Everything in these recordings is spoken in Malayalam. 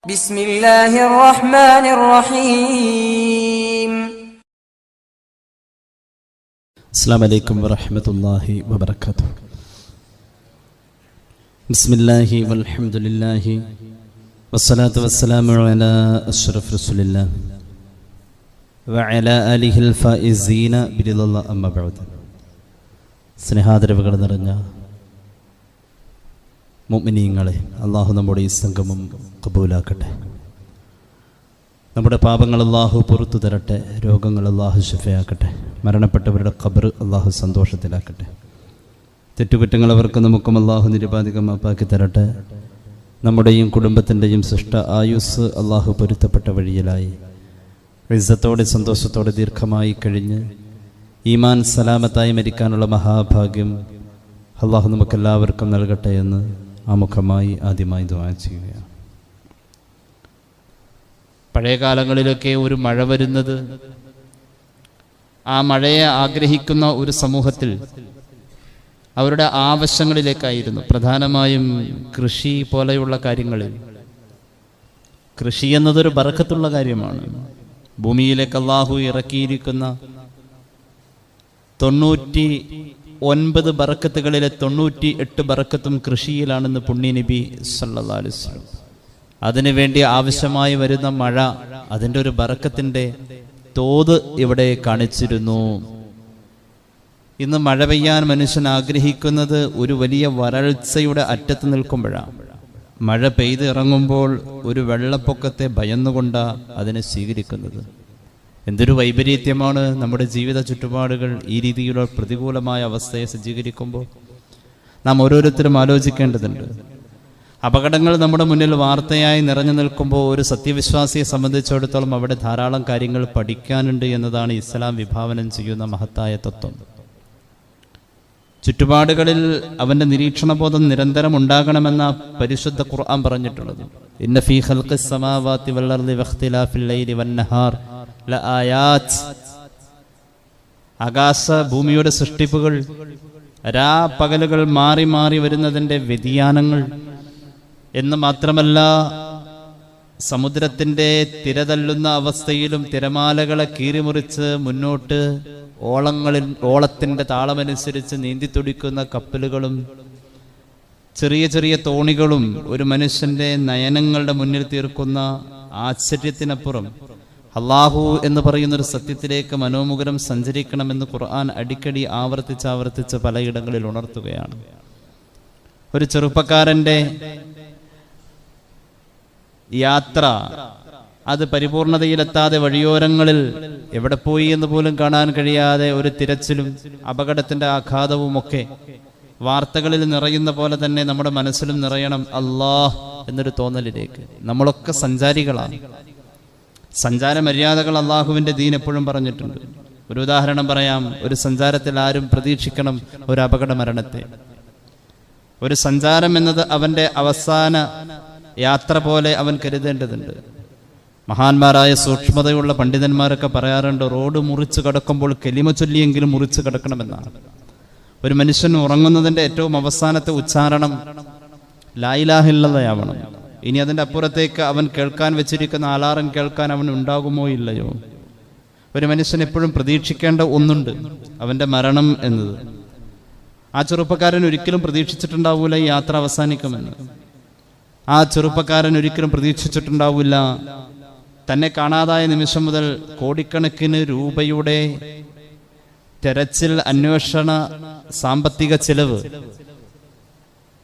بسم الله الرحمن الرحيم. السلام عليكم ورحمة الله وبركاته. بسم الله والحمد لله والصلاة والسلام على أشرف رسول الله وعلى آله الفائزين برضا الله أما بعد. സ്നേഹാദരവുകൾ നിറഞ്ഞ മുഅ്മിനീങ്ങളെ, അള്ളാഹു നമ്മുടെ ഈ സംഗമം ഖബൂലാക്കട്ടെ. നമ്മുടെ പാപങ്ങൾ അള്ളാഹു പുറത്തു തരട്ടെ. രോഗങ്ങൾ അള്ളാഹു ശിഫയാക്കട്ടെ. മരണപ്പെട്ടവരുടെ ഖബർ അള്ളാഹു സന്തോഷത്തിലാക്കട്ടെ. തെറ്റുകുറ്റങ്ങൾ അവർക്ക് നമുക്കും അള്ളാഹു നിരുപാധികം മാപ്പാക്കി തരട്ടെ. നമ്മുടെയും കുടുംബത്തിൻ്റെയും സൃഷ്ട ആയുസ് അള്ളാഹു പൊരുത്തപ്പെട്ട വഴിയിലായി ഇസ്സത്തോടെ സന്തോഷത്തോടെ ദീർഘമായി കഴിഞ്ഞ് ഈമാൻ സലാമത്തായി മരിക്കാനുള്ള മഹാഭാഗ്യം അള്ളാഹു നമുക്കെല്ലാവർക്കും നൽകട്ടെ എന്ന് ആമുഖമായി ആദ്യമായി ദുആ ചെയ്യുകയാണ്. പഴയ കാലങ്ങളിലൊക്കെ ഒരു മഴ വരുന്നത് ആ മഴയെ ആഗ്രഹിക്കുന്ന ഒരു സമൂഹത്തിൽ അവരുടെ ആവശ്യങ്ങളിലേക്കായിരുന്നു. പ്രധാനമായും കൃഷി പോലെയുള്ള കാര്യങ്ങളിൽ. കൃഷി എന്നതൊരു ബറക്കത്തുള്ള കാര്യമാണ്. ഭൂമിയിലേക്ക് അള്ളാഹു ഇറക്കിയിരിക്കുന്ന 99 ബറക്കത്തുകളിലെ 98 ബറക്കത്തും കൃഷിയിലാണെന്ന് പുണ്യനബി സല്ലല്ലാഹു അലൈഹി വസല്ലം. അതിനുവേണ്ടി ആവശ്യമായി വരുന്ന മഴ, അതിൻ്റെ ഒരു ബറക്കത്തിൻ്റെ തോത് ഇവിടെ കാണിച്ചിരുന്നു. ഇന്ന് മഴ പെയ്യാൻ മനുഷ്യൻ ആഗ്രഹിക്കുന്നത് ഒരു വലിയ വരൾച്ചയുടെ അറ്റത്ത് നിൽക്കുമ്പോഴാണ്. മഴ പെയ്ത് ഇറങ്ങുമ്പോൾ ഒരു വെള്ളപ്പൊക്കത്തെ ഭയന്നുകൊണ്ടാണ് അതിനെ സ്വീകരിക്കുന്നത്. എന്തൊരു വൈപരീത്യമാണ് നമ്മുടെ ജീവിത ചുറ്റുപാടുകൾ ഈ രീതിയിലുള്ള പ്രതികൂലമായ അവസ്ഥയെ സജ്ജീകരിക്കുമ്പോൾ. നാം ഓരോരുത്തരും ആലോചിക്കേണ്ടതുണ്ട്. അപകടങ്ങൾ നമ്മുടെ മുന്നിൽ വാർത്തയായി നിറഞ്ഞു നിൽക്കുമ്പോൾ ഒരു സത്യവിശ്വാസിയെ സംബന്ധിച്ചിടത്തോളം അവിടെ ധാരാളം കാര്യങ്ങൾ പഠിക്കാനുണ്ട് എന്നതാണ് ഇസ്ലാം വിഭാവനം ചെയ്യുന്ന മഹത്തായ തത്വം. ചുറ്റുപാടുകളിൽ അവൻ്റെ നിരീക്ഷണബോധം നിരന്തരം ഉണ്ടാകണമെന്ന പരിശുദ്ധ ഖുർആൻ പറഞ്ഞിട്ടുള്ളത്. ഇന്ന ഫീ ഖൽഖിസ് സമാവാതി വൽ അർളി വഖ്തിലാഫിൽ ലൈലി വന്നഹാർ ലആയാത്. ആകാശ ഭൂമിയുടെ സൃഷ്ടിപ്പുകൾ, രാപകലുകൾ മാറി മാറി വരുന്നതിൻ്റെ വ്യതിയാനങ്ങൾ എന്ന് മാത്രമല്ല, സമുദ്രത്തിൻ്റെ തിരതല്ലുന്ന അവസ്ഥയിലും തിരമാലകളെ കീറിമുറിച്ച് മുന്നോട്ട് ഓളത്തിൻ്റെ താളമനുസരിച്ച് നീന്തിത്തുടിക്കുന്ന കപ്പലുകളും ചെറിയ ചെറിയ തോണികളും ഒരു മനുഷ്യൻ്റെ നയനങ്ങളുടെ മുന്നിൽ തീർക്കുന്ന ആശ്ചര്യത്തിനപ്പുറം അള്ളാഹു എന്ന് പറയുന്നൊരു സത്യത്തിലേക്ക് മനോമുഖരം സഞ്ചരിക്കണമെന്ന് ഖുർആൻ അടിക്കടി ആവർത്തിച്ച് പലയിടങ്ങളിൽ ഉണർത്തുകയാണ്. ഒരു ചെറുപ്പക്കാരൻ്റെ യാത്ര അത് പരിപൂർണതയിലെത്താതെ വഴിയോരങ്ങളിൽ എവിടെ പോയി എന്ന് പോലും കാണാൻ കഴിയാതെ ഒരു തിരച്ചിലും അപകടത്തിന്റെ ആഘാതവുമൊക്കെ വാർത്തകളിൽ നിറയുന്ന പോലെ തന്നെ നമ്മുടെ മനസ്സിലും നിറയണം അല്ലാഹ് എന്നൊരു തോന്നലിലേക്ക്. നമ്മളൊക്കെ സഞ്ചാരികളാണ്. സഞ്ചാര മര്യാദകൾ അള്ളാഹുവിൻ്റെ ദീൻ എപ്പോഴും പറഞ്ഞിട്ടുണ്ട്. ഒരു ഉദാഹരണം പറയാം. ഒരു സഞ്ചാരത്തിൽ ആരും പ്രതീക്ഷിക്കണം ഒരു അപകട മരണത്തെ. ഒരു സഞ്ചാരം എന്നത് അവൻ്റെ അവസാന യാത്ര പോലെ അവൻ കരുതേണ്ടതുണ്ട്. മഹാന്മാരായ സൂക്ഷ്മതയുള്ള പണ്ഡിതന്മാരൊക്കെ പറയാറുണ്ട്, റോഡ് മുറിച്ച് കടക്കുമ്പോൾ കലിമ ചൊല്ലിയെങ്കിലും മുറിച്ച് കടക്കണമെന്നാണ്. ഒരു മനുഷ്യൻ ഉറങ്ങുന്നതിൻ്റെ ഏറ്റവും അവസാനത്തെ ഉച്ചാരണം ലാ ഇലാഹ ഇല്ലല്ലാഹ്. ഇനി അതിൻ്റെ അപ്പുറത്തേക്ക് അവൻ കേൾക്കാൻ വെച്ചിരിക്കുന്ന അലാറം കേൾക്കാൻ അവൻ ഉണ്ടാകുമോ ഇല്ലയോ? ഒരു മനുഷ്യൻ എപ്പോഴും പ്രതീക്ഷിക്കേണ്ട ഒന്നുണ്ട്, അവൻ്റെ മരണം എന്നത്. ആ ചെറുപ്പക്കാരൻ ഒരിക്കലും പ്രതീക്ഷിച്ചിട്ടുണ്ടാവൂല ഈ യാത്ര അവസാനിക്കുമെന്ന്. ആ ചെറുപ്പക്കാരൻ ഒരിക്കലും പ്രതീക്ഷിച്ചിട്ടുണ്ടാവില്ല തന്നെ കാണാതായ നിമിഷം മുതൽ കോടിക്കണക്കിന് രൂപയുടെ തെരച്ചിൽ, അന്വേഷണ, സാമ്പത്തിക ചെലവ്,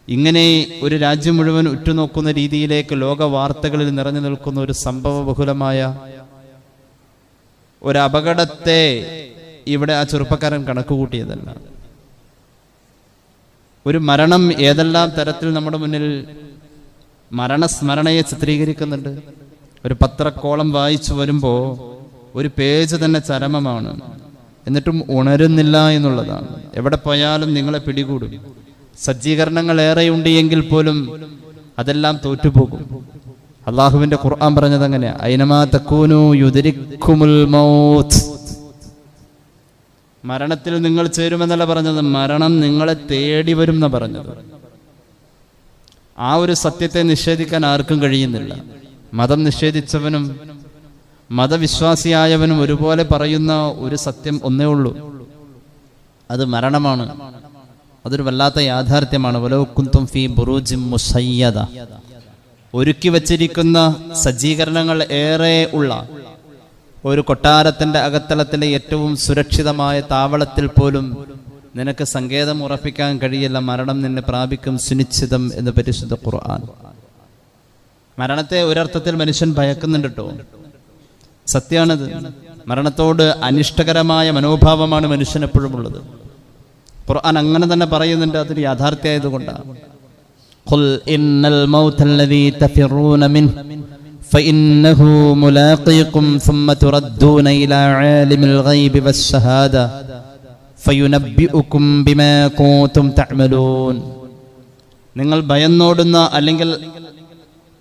ഇങ്ങനെ ഒരു രാജ്യം മുഴുവൻ ഉറ്റുനോക്കുന്ന രീതിയിലേക്ക് ലോക വാർത്തകളിൽ നിറഞ്ഞു നിൽക്കുന്ന ഒരു സംഭവബഹുലമായ ഒരു അപകടത്തെ ഇവിടെ ആ ചെറുപ്പക്കാരൻ കണക്കുകൂട്ടിയതല്ല. ഒരു മരണം ഏതെല്ലാം തരത്തിൽ നമ്മുടെ മുന്നിൽ മരണസ്മരണയെ ചിത്രീകരിക്കുന്നുണ്ട്. ഒരു പത്രക്കോളം വായിച്ചു വരുമ്പോൾ ഒരു പേജ് തന്നെ ചരമമാണ്, എന്നിട്ടും ഉണരുന്നില്ല എന്നുള്ളതാണ്. എവിടെ പോയാലും നിങ്ങളെ പിടികൂടും. സജ്ജീകരണങ്ങൾ ഏറെയുണ്ട് എങ്കിൽ പോലും അതെല്ലാം തോറ്റുപോകും. അള്ളാഹുവിന്റെ ഖുർആൻ പറഞ്ഞത് അങ്ങനെ, ഐനമാ തകൂനു യുദ്രിക്കുമുൽ മൗത്ത്. മരണത്തിൽ നിങ്ങൾ ചേരുമെന്നല്ല പറഞ്ഞത്, മരണം നിങ്ങളെ തേടി വരും എന്നാ പറഞ്ഞത്. ആ ഒരു സത്യത്തെ നിഷേധിക്കാൻ ആർക്കും കഴിയുന്നില്ല. മതം നിഷേധിച്ചവനും മതവിശ്വാസിയായവനും ഒരുപോലെ പറയുന്ന ഒരു സത്യം ഒന്നേ ഉള്ളൂ, അത് മരണമാണ്. അതൊരു വല്ലാത്ത യാഥാർത്ഥ്യമാണ്. വലൗ കുന്തും ഫീ ബുറൂജിൻ മുശയ്യദ, ഒരുക്കി വച്ചിരിക്കുന്ന സജ്ജീകരണങ്ങൾ ഏറെ ഉള്ള ഒരു കൊട്ടാരത്തിന്റെ അകത്തളത്തിലെ ഏറ്റവും സുരക്ഷിതമായ താവളത്തിൽ പോലും നിനക്ക് സങ്കേതം ഉറപ്പിക്കാൻ കഴിയില്ല, മരണം നിന്നെ പ്രാപിക്കും സുനിശ്ചിതം എന്ന് പരിശുദ്ധ ഖുർആൻ. മരണത്തെ ഒരർത്ഥത്തിൽ മനുഷ്യൻ ഭയക്കുന്നുണ്ട് കേട്ടോ, സത്യമാണത്. മരണത്തോട് അനിഷ്ടകരമായ മനോഭാവമാണ് മനുഷ്യൻ എപ്പോഴും ഉള്ളത്. ഖുർആൻ അങ്ങനെ തന്നെ പറയുന്നുണ്ട്, അതൊരു യാഥാർത്ഥ്യമായതുകൊണ്ടാണ്. ഖുൽ ഇന്നൽ മൗതല്ലദീ തഫിറൂന മിൻഹു ഫഇന്നഹു മുലാഖീകും സുമ്മ തുറദ്ദൂന ഇലാ ആലിമിൽ ഗൈബി വശ്ശഹാദ ഫയുനബ്ബിഉകും ബിമാ കുൻതും തഅമലൂൻ. നിങ്ങൾ ഭയന്നോടുന്ന അല്ലെങ്കിൽ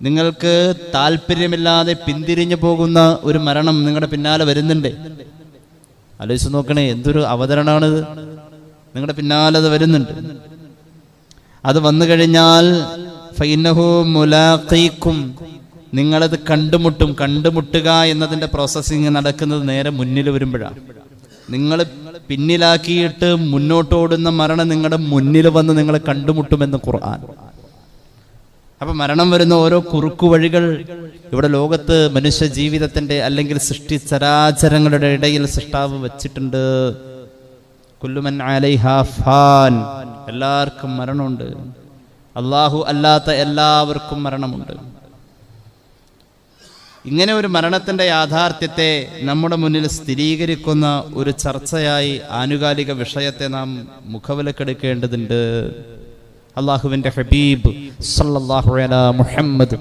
നിങ്ങൾക്ക് താല്പര്യമില്ലാതെ പിന്തിരിഞ്ഞു പോകുന്ന ഒരു മരണം നിങ്ങളുടെ പിന്നാലെ വരുന്നുണ്ട്. ആലോചിച്ച് നോക്കണേ, എന്തൊരു അവതരണമാണിത്. നിങ്ങളുടെ പിന്നാലെ അത് വരുന്നുണ്ട്. അത് വന്നു കഴിഞ്ഞാൽ ഫഇന്നഹു മുലാഖീകും, നിങ്ങളത് കണ്ടുമുട്ടും. കണ്ടുമുട്ടുക എന്നതിന്റെ പ്രോസസ്സിങ് നടക്കുന്നത് നേരെ മുന്നിൽ വരുമ്പോഴാണ്. നിങ്ങൾ പിന്നിലാക്കിയിട്ട് മുന്നോട്ടോടുന്ന മരണം നിങ്ങളുടെ മുന്നിൽ വന്ന് നിങ്ങളെ കണ്ടുമുട്ടുമെന്ന് ഖുർആൻ. അപ്പൊ മരണം വരുന്ന ഓരോ കുറുക്കു വഴികൾ ഇവിടെ ലോകത്ത് മനുഷ്യ ജീവിതത്തിന്റെ അല്ലെങ്കിൽ സൃഷ്ടി ചരാചരങ്ങളുടെ ഇടയിൽ സൃഷ്ടാവ് വെച്ചിട്ടുണ്ട്. കുല്ലുമൻ അലൈഹാ ഫാൻ, എല്ലാവർക്കും മരണമുണ്ട്. അല്ലാഹു അല്ലാത്ത എല്ലാവർക്കും മരണമുണ്ട്. ഇങ്ങനെ ഒരു മരണത്തിന്റെ യാഥാർത്ഥ്യത്തെ നമ്മുടെ മുന്നിൽ സ്ഥിരീകരിക്കുന്ന ഒരു ചർച്ചയായി ആനുകാലിക വിഷയത്തെ നാം മുഖവിലക്കെടുക്കേണ്ടതുണ്ട്. അല്ലാഹുവിന്റെ ഹബീബ് സല്ലല്ലാഹു അലാ മുഹമ്മദ്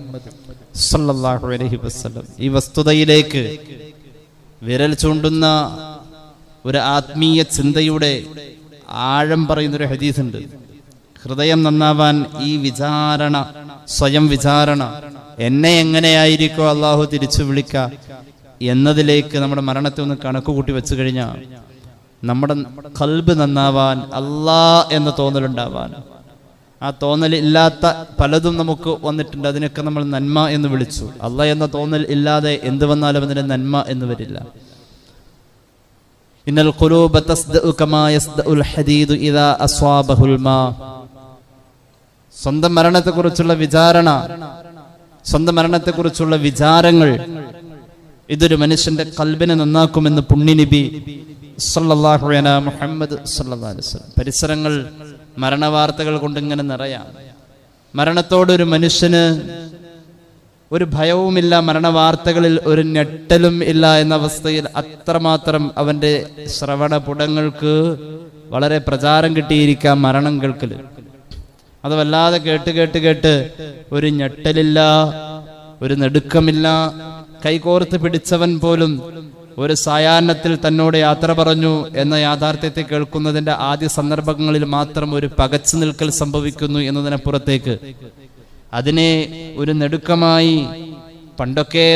സല്ലല്ലാഹു അലൈഹി വസല്ലം ഈ വസ്തുതയിലേക്ക് വിരൽ ചൂണ്ടുന്ന ഒരു ആത്മീയ ചിന്തയുടെ ആഴം പറയുന്നൊരു ഹദീസ് ഉണ്ട്. ഹൃദയം നന്നാവാൻ ഈ വിചാരണ, സ്വയം വിചാരണ, എന്നെ എങ്ങനെയായിരിക്കോ അള്ളാഹു തിരിച്ചു വിളിക്ക എന്നതിലേക്ക് നമ്മുടെ മരണത്തെ ഒന്ന് കണക്ക് കൂട്ടി വെച്ചു കഴിഞ്ഞാൽ നമ്മുടെ ഖൽബ് നന്നാവാൻ, അല്ലാ എന്ന തോന്നലുണ്ടാവാൻ, ആ തോന്നൽ ഇല്ലാത്ത പലതും നമുക്ക് വന്നിട്ടുണ്ട്. അതിനൊക്കെ നമ്മൾ നന്മ എന്ന് വിളിച്ചു. അല്ലാ എന്ന തോന്നൽ ഇല്ലാതെ എന്ത് വന്നാലും അതിന് നന്മ എന്ന് വരില്ല. ഇന്നൽ ഖുലൂബ തസ്ദഉ കമാ യസ്ദഉൽ ഹദീദു ഇദാ അസ്വാബഹുൽ മാ. സ്വന്തം മരണത്തെക്കുറിച്ചുള്ള വിചാരണ, സ്വന്തം മരണത്തെക്കുറിച്ചുള്ള വിചാരങ്ങൾ, ഇതൊരു മനുഷ്യന്റെ ഖൽബിനെ നന്നാക്കുമെന്ന് പുണ്യനബി സല്ലല്ലാഹു അലൈഹി മുഹമ്മദ് സല്ലല്ലാഹു അലൈഹി വസല്ലം. പരിസരങ്ങൾ മരണവാർത്തകൾ കൊണ്ടിങ്ങനെ നിറയാം. മരണത്തോടൊരു മനുഷ്യന് ഒരു ഭയവുമില്ല, മരണവാർത്തകളിൽ ഒരു ഞെട്ടലും ഇല്ല എന്ന അവസ്ഥയിൽ അത്രമാത്രം അവന്റെ ശ്രവണപുടങ്ങൾക്ക് വളരെ പ്രചാരം കിട്ടിയിരിക്കാം മരണം കേൾക്കല്. അത് വല്ലാതെ കേട്ട് കേട്ട് കേട്ട് ഒരു ഞെട്ടലില്ല, ഒരു നെടുക്കമില്ല. കൈകോർത്ത് പിടിച്ചവൻ പോലും ഒരു സായാഹ്നത്തിൽ തന്നോട് യാത്ര പറഞ്ഞു എന്ന യാഥാർത്ഥ്യത്തെ കേൾക്കുന്നതിന്റെ ആദ്യ സന്ദർഭങ്ങളിൽ മാത്രം ഒരു പകച്ചു നിൽക്കൽ സംഭവിക്കുന്നു എന്നതിനപ്പുറത്തേക്ക് അതിനെ ഒരു നെടുക്കമായി പണ്ടൊക്കെ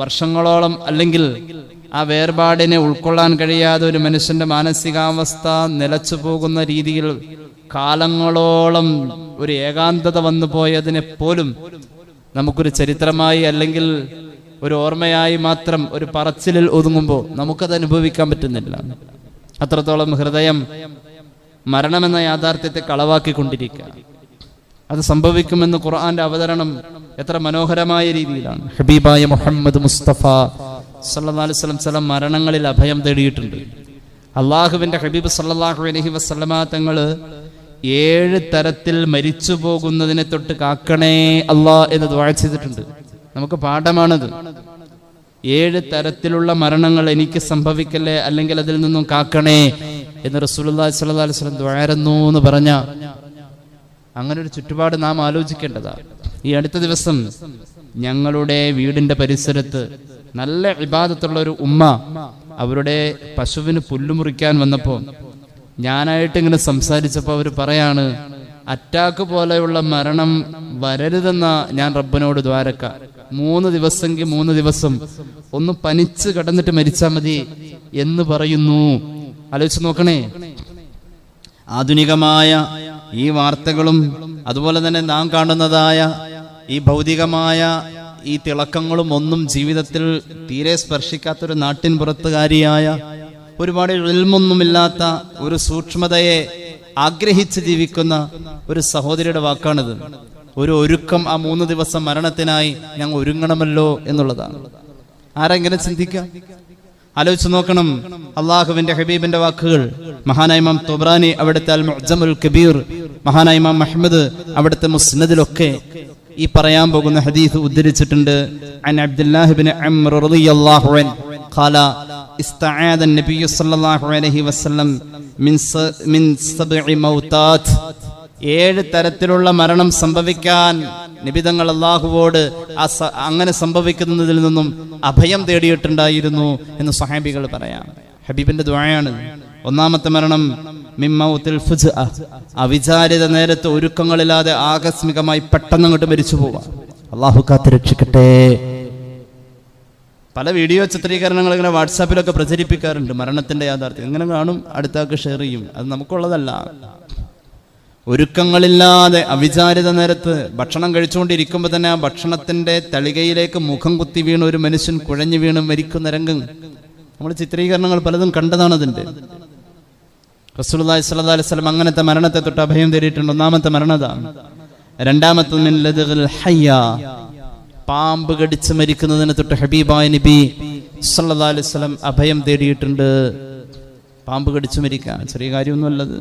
വർഷങ്ങളോളം അല്ലെങ്കിൽ ആ വേർപാടിനെ ഉൾക്കൊള്ളാൻ കഴിയാതെ ഒരു മനുഷ്യന്റെ മാനസികാവസ്ഥ നിലച്ചു പോകുന്ന രീതിയിൽ കാലങ്ങളോളം ഒരു ഏകാന്തത വന്നു പോയതിനെ പോലും നമുക്കൊരു ചരിത്രമായി അല്ലെങ്കിൽ ഒരു ഓർമ്മയായി മാത്രം ഒരു പറച്ചിലിൽ ഒതുങ്ങുമ്പോൾ നമുക്കത് അനുഭവിക്കാൻ പറ്റുന്നില്ല. അത്രത്തോളം ഹൃദയം മരണമെന്ന യാഥാർത്ഥ്യത്തെ കളവാക്കിക്കൊണ്ടിരിക്കുക. അത് സംഭവിക്കുമെന്ന് ഖുർആന്റെ അവതരണം എത്ര മനോഹരമായ രീതിയിലാണ്. ഹബീബായ മുഹമ്മദ് മുസ്തഫ സല്ലല്ലാഹു അലൈഹി വസല്ലം ചില മരണങ്ങളിൽ അഭയം തേടിയിട്ടുണ്ട്. അള്ളാഹുവിന്റെ ഹബീബ് സല്ലല്ലാഹു അലൈഹി വസല്ലമ തങ്ങള് 7 തരത്തിൽ മരിച്ചു പോകുന്നതിനെ തൊട്ട് കാക്കണേ അല്ലാ എന്ന് ദുആ ചെയ്തിട്ടുണ്ട്. നമുക്ക് പാഠമാണത്. 7 തരത്തിലുള്ള മരണങ്ങൾ എനിക്ക് സംഭവിക്കല്ലേ, അല്ലെങ്കിൽ അതിൽ നിന്നും കാക്കണേ എന്ന് റസൂലുള്ളാഹി സ്വല്ലല്ലാഹു അലൈഹി വസല്ലം ദുആയിരുന്നു എന്ന് പറഞ്ഞ അങ്ങനെ ഒരു ചുറ്റുപാട് നാം ആലോചിക്കേണ്ടതാണ്. ഈ അടുത്ത ദിവസം ഞങ്ങളുടെ വീടിന്റെ പരിസരത്ത് നല്ല ഇബാദത്തുള്ള ഒരു ഉമ്മ അവരുടെ പശുവിന് പുല്ലുമുറിക്കാൻ വന്നപ്പോൾ ഞാനായിട്ട് ഇങ്ങനെ സംസാരിച്ചപ്പോൾ അവർ പറയാണ്, അറ്റാക്ക് പോലെയുള്ള മരണം വരരുതെന്ന ഞാൻ റബ്ബിനോട് ദ്വാരക്ക. 3 ദിവസമെങ്കിൽ 3 ദിവസം ഒന്ന് പനിച്ച് കിടന്നിട്ട് മരിച്ചാൽ മതി എന്ന് പറയുന്നു. ആലോചിച്ച് നോക്കണേ. ആധുനികമായ ഈ വാർത്തകളും അതുപോലെ തന്നെ നാം കാണുന്നതായ ഈ ഭൗതികമായ ഈ തിളക്കങ്ങളും ഒന്നും ജീവിതത്തിൽ തീരെ സ്പർശിക്കാത്തൊരു നാട്ടിൻ പുറത്തുകാരിയായ, ഒരുപാട് ഇൽമൊന്നുമില്ലാത്ത, ഒരു സൂക്ഷ്മതയെ ആഗ്രഹിച്ച് ജീവിക്കുന്ന ഒരു സഹോദരിയുടെ വാക്കാണിത്. ഒരു ഒരുക്കം, ആ 3 ദിവസം മരണത്തിനായി ഞങ്ങൾ ഒരുങ്ങണമല്ലോ എന്നുള്ളതാണ്. ആരെങ്ങനെ ചിന്തിക്കാം? ആലോചിച്ച് നോക്കണം. അള്ളാഹുവിന്റെ ഹബീബിന്റെ വാക്കുകൾ മഹാനായ ഇമാം തൊബ്രാനി അവിടുത്തെ അൽ മുഅ്ജമുൽ കബീർ, മഹാനായ ഇമാം അഹ്മദ് അവിടുത്തെ മുസ്നദിലൊക്കെ ഈ പറയാൻ പോകുന്ന ഹദീസ് ഉദ്ധരിച്ചിട്ടുണ്ട്. അൻ അബ്ദുല്ലാഹി ഇബ്നു അംർ റളിയല്ലാഹു അൻഹു ഖാല ഇസ്തആദ നബിയ്യു സ്വല്ലല്ലാഹു അലൈഹി വസല്ലം മിൻ സബ്ഇ മൗതാത്ത്. 7 തരത്തിലുള്ള മരണം സംഭവിക്കാൻ നബിതങ്ങൾ അല്ലാഹുവോട് അങ്ങനെ സംഭവിക്കുന്നതിൽ നിന്നും അഭയം തേടിയിട്ടുണ്ടായിരുന്നു എന്ന് സ്വഹാബികൾ പറയാം. ഹബീബിന്റെ ദുആയാണ്. ഒന്നാമത്തെ മരണം മിമ്മൗത്തിൽ ഫുജ്അ, അവിചാരിത നേരത്ത് ഒരുക്കങ്ങളില്ലാതെ ആകസ്മികമായി പെട്ടെന്ന് അങ്ങോട്ട് മരിച്ചു പോവാം. അല്ലാഹു കാത്ത് രക്ഷിക്കട്ടെ. പല വീഡിയോ ചിത്രീകരണങ്ങൾ ഇങ്ങനെ വാട്സാപ്പിലൊക്കെ പ്രചരിപ്പിക്കാറുണ്ട്. മരണത്തിന്റെ യാഥാർത്ഥ്യം ഇങ്ങനെ കാണും, അടുത്താക്ക് ഷെയർ ചെയ്യും. അത് നമുക്കുള്ളതല്ല. ഒരുക്കങ്ങളില്ലാതെ അവിചാരിത നേരത്ത് ഭക്ഷണം കഴിച്ചുകൊണ്ടിരിക്കുമ്പോൾ തന്നെ ആ ഭക്ഷണത്തിന്റെ തളികയിലേക്ക് മുഖം കുത്തി വീണ് ഒരു മനുഷ്യൻ കുഴഞ്ഞു വീണ് മരിക്കുന്ന രംഗം നമ്മൾ ചിത്രീകരണങ്ങൾ പലതും കണ്ടതാണ്. അതിന്റെ റസൂലുള്ളാഹി സ്വല്ലല്ലാഹു അലൈഹി വസല്ലം അങ്ങനത്തെ മരണത്തെ തൊട്ട് അഭയം തേടിയിട്ടുണ്ട്. ഒന്നാമത്തെ മരണതാണ്. രണ്ടാമത്തെ മിൻ ലദ്ഗിൽ ഹയ്യ, പാമ്പ് കടിച്ച് മരിക്കുന്നതിനെ തൊട്ട് ഹബീബായ നബി സല്ലല്ലാഹു അലൈഹി വസല്ലം അഭയം തേടിയിട്ടുണ്ട്. പാമ്പ് കടിച്ചു മരിക്കാൻ ചെറിയ കാര്യമൊന്നുമല്ലത്.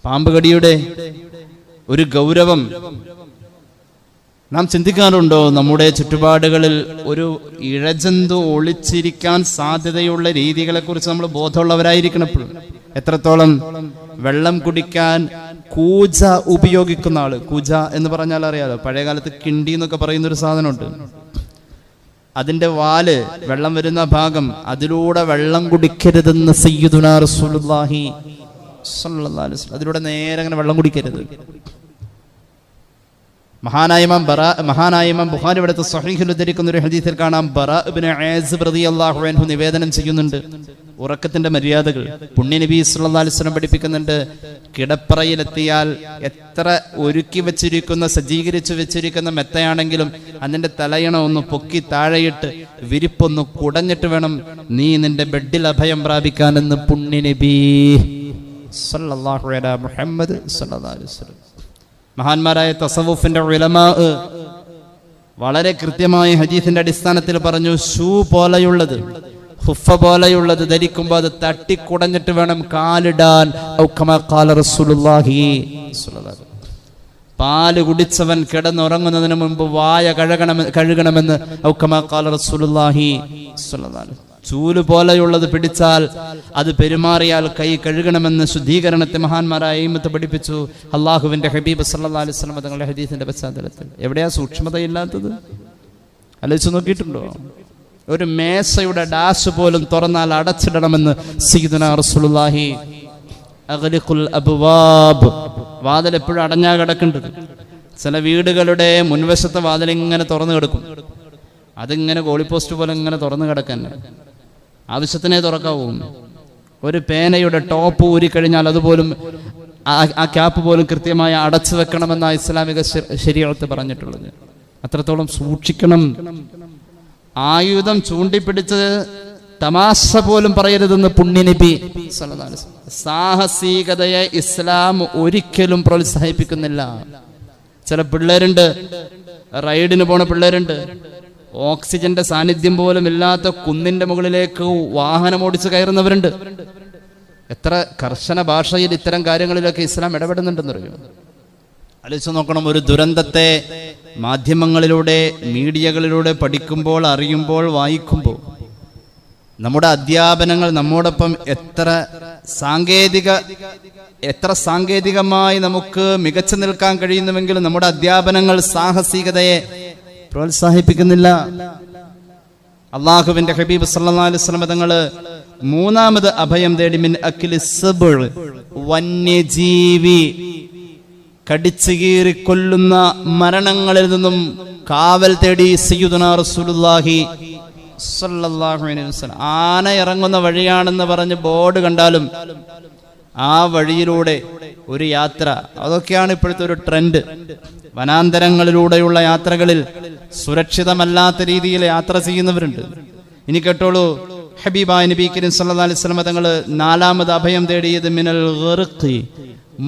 പാമ്പ് കടിയുടെ ഒരു ഗൗരവം നാം ചിന്തിക്കാറുണ്ടോ? നമ്മുടെ ചുറ്റുപാടുകളിൽ ഒരു ഇഴജന്തു ഒളിച്ചിരിക്കാൻ സാധ്യതയുള്ള രീതികളെ കുറിച്ച് നമ്മൾ ബോധമുള്ളവരായിരിക്കണം. എത്രത്തോളം വെള്ളം കുടിക്കാൻ കൂജ ഉപയോഗിക്കുന്ന ആള്, കൂജ എന്ന് പറഞ്ഞാൽ അറിയാലോ, പഴയകാലത്ത് കിണ്ടി എന്നൊക്കെ പറയുന്ന ഒരു സാധനമുണ്ട്. അതിന്റെ വാല്, വെള്ളം വരുന്ന ഭാഗം, അതിലൂടെ വെള്ളം കുടിക്കരുതെന്ന് സയ്യിദുനാ റസൂലുള്ളാഹി സ്വല്ലല്ലാഹു അലൈഹി വസല്ലം, അതിലൂടെ നേരെ അങ്ങനെ വെള്ളം കുടിക്കരുത്. മഹാനായ ഇമാം ബുഖാരി ഇവിടുത്തെ സ്വഹീഹിൽ ഉദ്ധരിക്കുന്ന ഒരു ഹദീസിൽ കാണാം, ബറാ ഇബ്നു ആസിബ് റളിയല്ലാഹു അൻഹു നിവേദനം ചെയ്യുന്നുണ്ട് ഉറക്കത്തിന്റെ മര്യാദകൾ. പുണ്യ നബി സല്ലല്ലാഹു അലൈഹി വസല്ലം പഠിപ്പിക്കുന്നുണ്ട്, കിടപ്പറയിലെത്തിയാൽ എത്ര ഒരുക്കി വെച്ചിരിക്കുന്ന, സജ്ജീകരിച്ചു വെച്ചിരിക്കുന്ന മെത്തയാണെങ്കിലും അതിന്റെ തലയണ ഒന്ന് പൊക്കി താഴെയിട്ട് വിരിപ്പൊന്ന് കുടഞ്ഞിട്ട് വേണം നീ നിന്റെ ബെഡിൽ അഭയം പ്രാപിക്കാനെന്ന് പുണ്യ നബി സല്ലല്ലാഹു അലൈഹി മുഹമ്മദ് സല്ലല്ലാഹു അലൈഹി വസല്ലം. മഹാന്മാരായ തസവുഫിന്റെ ഉലമാ വളരെ കൃത്യമായ ഹദീസിന്റെ അടിസ്ഥാനത്തിൽ പറഞ്ഞു, ഷൂ പോലെയുള്ളത്, ഹുഫ പോലെയുള്ളത് ധരിക്കുമ്പോൾ അത് തട്ടിക്കുടഞ്ഞിട്ട് വേണം കാലിടാൻ. പാല് കുടിച്ചവൻ കിടന്നുറങ്ങുന്നതിന് മുമ്പ് വായ കഴുകണമെന്ന് റസൂലുള്ളാഹി സ്വല്ലല്ലാഹു അലൈഹി വസല്ലം. ചൂല് പോലെയുള്ളത് പിടിച്ചാൽ അത് പെരുമാറിയാൽ കൈ കഴുകണമെന്ന് ശുദ്ധീകരണത്തെ മഹാന്മാരായ അയിമ്മത്ത് പഠിപ്പിച്ചു. അള്ളാഹുവിന്റെ ഹബീബ് സല്ലല്ലാഹു അലൈഹി വസല്ലം തങ്ങളുടെ ഹദീസിന്റെ പശ്ചാത്തലത്തിൽ എവിടെയാ സൂക്ഷ്മതയില്ലാത്തത്? ആലോചിച്ച് നോക്കിയിട്ടുണ്ടോ? ഒരു മേശയുടെ ഡാഷ് പോലും തുറന്നാൽ അടച്ചിടണമെന്ന് സയ്യിദുനാ റസൂലുള്ളാഹി. അഗ്ലിഖുൽ അബ്വാബ്, വാതിൽ എപ്പോഴും അടഞ്ഞാ കിടക്കേണ്ടത്. ചില വീടുകളുടെ മുൻവശത്തെ വാതിൽ ഇങ്ങനെ തുറന്നു കിടക്കും. അതിങ്ങനെ ഗോളിപ്പോസ്റ്റ് പോലെ ഇങ്ങനെ തുറന്നു കിടക്കാൻ ആവശ്യത്തിനെ തുറക്കാവൂ. ഒരു പേനയുടെ ടോപ്പ് ഊരിക്കഴിഞ്ഞാൽ അതുപോലും ആ ക്യാപ്പ് പോലും കൃത്യമായി അടച്ചു വെക്കണമെന്ന ഇസ്ലാമിക ശരീഅത്ത് പറഞ്ഞിട്ടുള്ളത്. അത്രത്തോളം സൂക്ഷിക്കണം. ആയുധം ചൂണ്ടിപ്പിടിച്ച് തമാശ പോലും പറയരുതെന്ന് പുണ്യനബി സല്ലല്ലാഹു അലൈഹി വസല്ലം. സാഹസികതയെ ഇസ്ലാം ഒരിക്കലും പ്രോത്സാഹിപ്പിക്കുന്നില്ല. ചില പിള്ളേരുണ്ട്, റൈഡിന് പോണ പിള്ളേരുണ്ട്, ഓക്സിജന്റെ സാന്നിധ്യം പോലും ഇല്ലാത്ത കുന്നിന്റെ മുകളിലേക്ക് വാഹനം ഓടിച്ച് കയറുന്നവരുണ്ട്. എത്ര കർശന ഭാഷയിൽ ഇത്തരം കാര്യങ്ങളിലൊക്കെ ഇസ്ലാം ഇടപെടുന്നുണ്ടെന്നറിയോ? ആലോചിച്ച് നോക്കണം. ഒരു ദുരന്തത്തെ മാധ്യമങ്ങളിലൂടെ, മീഡിയകളിലൂടെ പഠിക്കുമ്പോൾ, അറിയുമ്പോൾ, വായിക്കുമ്പോൾ നമ്മുടെ അധ്യാപനങ്ങൾ നമ്മോടൊപ്പം എത്ര സാങ്കേതികമായി നമുക്ക് മികച്ചു നിൽക്കാൻ കഴിയുന്നുവെങ്കിലും നമ്മുടെ അധ്യാപനങ്ങൾ സാഹസികതയെ പ്രോത്സാഹിപ്പിക്കുന്നില്ല. അള്ളാഹുവിന്റെ ഹബീബ് സല്ലല്ലാഹു അലൈഹി വസല്ലം തങ്ങള് മൂന്നാമത് അഭയം തേടി മിൻ അക്ലി സബ്ഉ, വന്യജീവി കടിച്ചു കീറി കൊല്ലുന്ന മരണങ്ങളിൽ നിന്നും കാവൽ തേടി സയ്യിദുനാ റസൂലുള്ളാഹി സ്വല്ലല്ലാഹു അലൈഹി വസല്ലം. ആന ഇറങ്ങുന്ന വഴിയാണെന്ന് പറഞ്ഞ് ബോർഡ് കണ്ടാലും ആ വഴിയിലൂടെ ഒരു യാത്ര, അതൊക്കെയാണ് ഇപ്പോഴത്തെ ഒരു ട്രെൻഡ്. വനാന്തരങ്ങളിലൂടെയുള്ള യാത്രകളിൽ സുരക്ഷിതമല്ലാത്ത രീതിയിൽ യാത്ര ചെയ്യുന്നവരുണ്ട്. ഇനി കേട്ടോളൂ, ഹബീബായ നബി കരീം സല്ലല്ലാഹു അലൈഹി വസല്ലം തങ്ങൾ 4ാമത് അഭയം തേടിയത് മിനൽ ഗർഖി,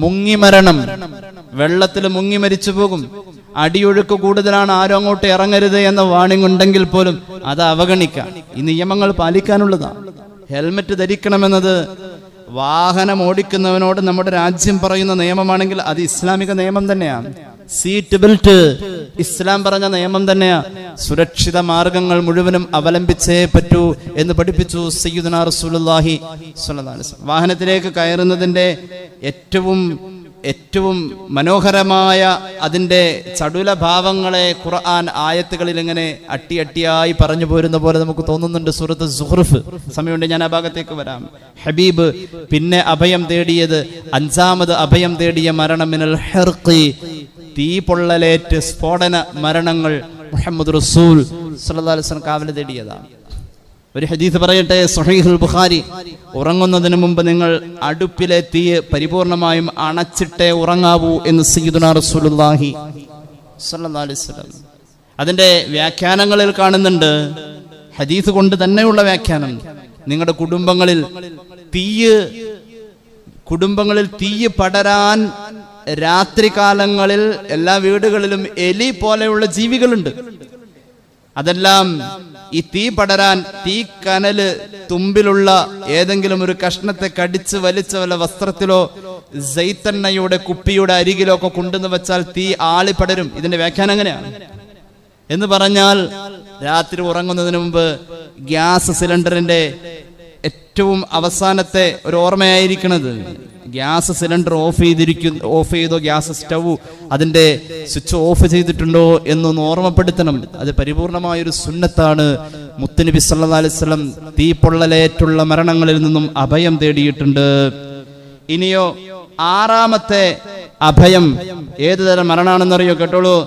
മുങ്ങിമരണം. വെള്ളത്തിൽ മുങ്ങി മരിച്ചു പോകും, അടിയൊഴുക്ക് കൂടുതലാണ്, ആരും അങ്ങോട്ട് ഇറങ്ങരുത് എന്ന വാണിംഗ് ഉണ്ടെങ്കിൽ പോലും അത് അവഗണിക്കാം. ഈ നിയമങ്ങൾ പാലിക്കാനുള്ളതാണ്. ഹെൽമെറ്റ് ധരിക്കണമെന്നത് വാഹനം ഓടിക്കുന്നവനോട് നമ്മുടെ രാജ്യം പറയുന്ന നിയമമാണെങ്കിൽ അത് ഇസ്ലാമിക നിയമം തന്നെയാണ്. സീറ്റ് ബെൽറ്റ് ഇസ്ലാം പറഞ്ഞ നിയമം തന്നെയാ. സുരക്ഷിത മാർഗങ്ങൾ മുഴുവനും അവലംബിച്ചേ പറ്റൂ എന്ന് പഠിപ്പിച്ചു സയ്യിദുനാ റസൂലുള്ളാഹി സ്വല്ലല്ലാഹു അലൈഹി വസല്ലം. വാഹനത്തിലേക്ക് കയറുന്നതിന്റെ ഏറ്റവും മനോഹരമായ അതിൻ്റെ ചടുല ഭാവങ്ങളെ ഖുർആൻ ആയത്തുകളിൽ ഇങ്ങനെ അട്ടിയായി പറഞ്ഞു പോരുന്ന പോലെ നമുക്ക് തോന്നുന്നുണ്ട്. സൂറത്ത് സുഹ്റുഫ്, സമയമുണ്ട് ഞാൻ ആ ഭാഗത്തേക്ക് വരാം. ഹബീബ് പിന്നെ അഭയം തേടിയത്, 5ാമത് അഭയം തേടിയ മരണം മിനൽ ഹർഖി, തീ പൊള്ളലേറ്റ് സ്ഫോടന മരണങ്ങൾ. മുഹമ്മദ് റസൂൽ സല്ലല്ലാഹു അലൈഹി വസല്ലം കാവൽ തേടിയതാണ്. ഒരു ഹദീസ് പറയട്ടെ, സ്വഹീഹുൽ ബുഖാരി, ഉറങ്ങുന്നതിന് മുമ്പ് നിങ്ങൾ അടുപ്പിലെ തീ പരിപൂർണമായും അണച്ചിട്ടേ ഉറങ്ങാവൂ എന്ന് സയ്യിദുനാ റസൂലുള്ളാഹി സ്വല്ലല്ലാഹു അലൈഹി വസല്ലം. അതിന്റെ വ്യാഖ്യാനങ്ങളിൽ കാണുന്നുണ്ട്, ഹദീസ് കൊണ്ട് തന്നെയുള്ള വ്യാഖ്യാനം. നിങ്ങളുടെ കുടുംബങ്ങളിൽ തീ പടരാൻ രാത്രികാലങ്ങളിൽ എല്ലാ വീടുകളിലും എലി പോലെയുള്ള ജീവികളുണ്ട്. അതെല്ലാം ഈ തീ പടരാൻ, തീ കനല് തുമ്പിലുള്ള ഏതെങ്കിലും ഒരു കഷ്ണത്തെ കടിച്ച് വലിച്ച വല്ല വസ്ത്രത്തിലോ സൈത്തെണ്ണയുടെ കുപ്പിയുടെ അരികിലോ ഒക്കെ കൊണ്ടുവന്ന് വെച്ചാൽ തീ ആളി പടരും. ഇതിന്റെ വ്യാഖ്യാനം എങ്ങനെയാണ് എന്ന് പറഞ്ഞാൽ, രാത്രി ഉറങ്ങുന്നതിന് മുമ്പ് ഗ്യാസ് സിലിണ്ടറിന്റെ ഏറ്റവും അവസാനത്തെ ഒരു ഓർമ്മയായിരിക്കണത്, ഗ്യാസ് സിലിണ്ടർ ഓഫ് ചെയ്തോ, ഗ്യാസ് സ്റ്റൗ അതിന്റെ സ്വിച്ച് ഓഫ് ചെയ്തിട്ടുണ്ടോ എന്നൊന്ന് ഓർമ്മപ്പെടുത്തണം. അത് പരിപൂർണമായൊരു സുന്നത്താണ്. മുത്തുനബി സല്ലല്ലാഹു അലൈഹി വസല്ലം തീ പൊള്ളലേറ്റുള്ള മരണങ്ങളിൽ നിന്നും അഭയം തേടിയിട്ടുണ്ട്. ഇനിയോ 6ാമത്തെ അഭയം ഏത് തരം മരണാണെന്നറിയോ? കേട്ടോളൂ.